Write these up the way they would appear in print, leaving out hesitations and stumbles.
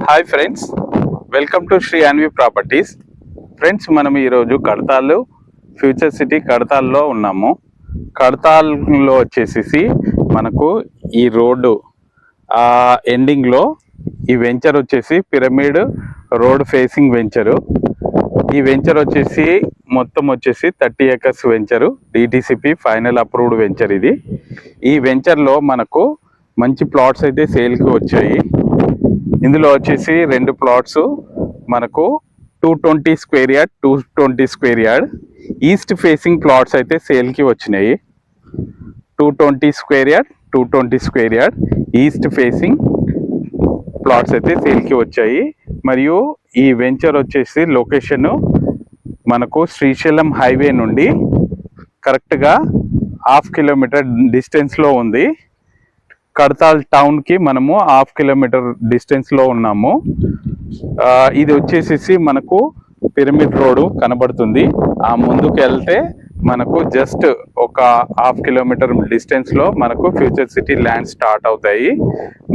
Hi friends, welcome to Shri Anvi properties. Friends, మనం ఈరోజు Kadthal future city కడతాల్లో ఉన్నాము. కడతాల్లో వచ్చేసి మనకు ఈ రోడ్డు ఎండింగ్లో ఈ వెంచర్ వచ్చేసి పిరమిడ్ రోడ్ ఫేసింగ్ వెంచరు. ఈ వెంచర్ వచ్చేసి మొత్తం వచ్చేసి 30 acres venture, DTCP final approved venture ఇది. ఈ వెంచర్లో మనకు మంచి ప్లాట్స్ అయితే సేల్కి వచ్చాయి. ఇందులో వచ్చేసి 2 ప్లాట్స్ మనకు 220 square yard 220 square yard east facing plots అయితే సేల్కి వచ్చినాయి. 220 square yard 220 square yard east facing plots అయితే సేల్కి వచ్చాయి. మరియు ఈ వెంచర్ వచ్చేసి లొకేషన్ మనకు శ్రీశైలం హైవే నుండి కరెక్ట్గా 1/2 kilometer డిస్టెన్స్లో ఉంది. కడతాల్ టౌన్కి మనము 1/2 kilometer డిస్టెన్స్లో ఉన్నాము. ఇది వచ్చేసి మనకు పిరమిడ్ రోడ్డు కనబడుతుంది. ఆ ముందుకు వెళ్తే మనకు జస్ట్ ఒక 1/2 kilometer డిస్టెన్స్లో మనకు ఫ్యూచర్ సిటీ ల్యాండ్ స్టార్ట్ అవుతాయి.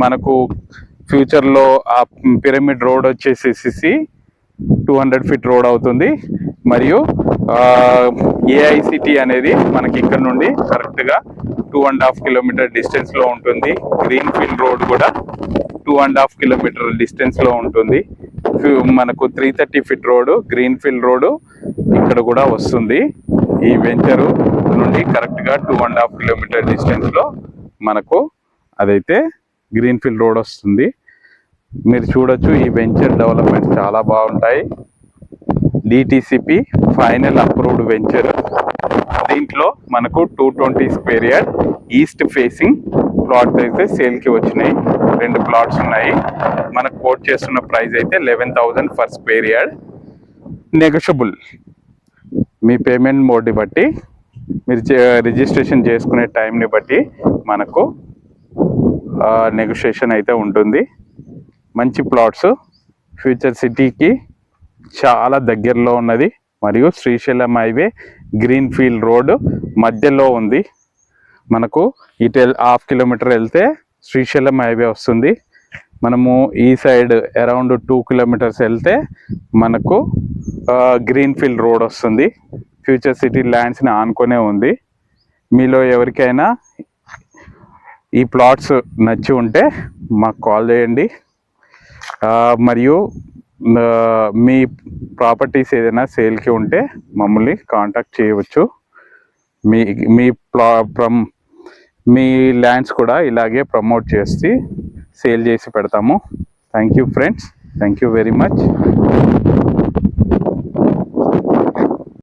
మనకు ఫ్యూచర్లో ఆ పిరమిడ్ రోడ్ వచ్చేసి 200 feet రోడ్ అవుతుంది. మరియు ఏఐసిటీ అనేది మనకి ఇక్కడ నుండి కరెక్ట్గా 2.5 kilometer డిస్టెన్స్లో ఉంటుంది. గ్రీన్ ఫీల్డ్ రోడ్ కూడా 2.5 kilometer డిస్టెన్స్లో ఉంటుంది. మనకు 330 feet road green field road ఇక్కడ కూడా వస్తుంది. ఈ వెంచరు నుండి కరెక్ట్గా 2.5 kilometer డిస్టెన్స్లో మనకు అదైతే గ్రీన్ ఫీల్డ్ రోడ్ వస్తుంది. మీరు చూడొచ్చు, ఈ వెంచర్ డెవలప్మెంట్ చాలా బాగుంటాయి. DTCP final approved venture. దీంట్లో మనకు 220 square yard east facing plots అయితే సేల్కి వచ్చినాయి. 2 ప్లాట్స్ ఉన్నాయి. మనకు కోట్ చేస్తున్న ప్రైస్ అయితే 11,000 per square yard. నెగోషియబుల్. మీ పేమెంట్ మోడ్ని బట్టి, మీరు రిజిస్ట్రేషన్ చేసుకునే టైంని బట్టి మనకు నెగోషియేషన్ అయితే ఉంటుంది. మంచి ప్లాట్స్ ఫ్యూచర్ సిటీకి చాలా దగ్గరలో ఉన్నది. మరియు Srisailam highway green field road మధ్యలో ఉంది. మనకు ఇటు 1/2 kilometer వెళ్తే శ్రీశైలం హైవే వస్తుంది. మనము ఈ సైడ్ అరౌండ్ 2 kilometers వెళ్తే మనకు గ్రీన్ ఫీల్డ్ రోడ్ వస్తుంది. ఫ్యూచర్ సిటీ ల్యాండ్స్ని ఆనుకొనే ఉంది. మీలో ఎవరికైనా ఈ ప్లాట్స్ నచ్చి ఉంటే మాకు కాల్ చేయండి. మరియు మీ ప్రాపర్టీస్ ఏదైనా సేల్కి ఉంటే మమ్మల్ని కాంటాక్ట్ చేయవచ్చు. మీ ల్యాండ్స్ కూడా ఇలాగే ప్రమోట్ చేసి సేల్ చేసి పెడతాము. Thank you friends, thank you very much.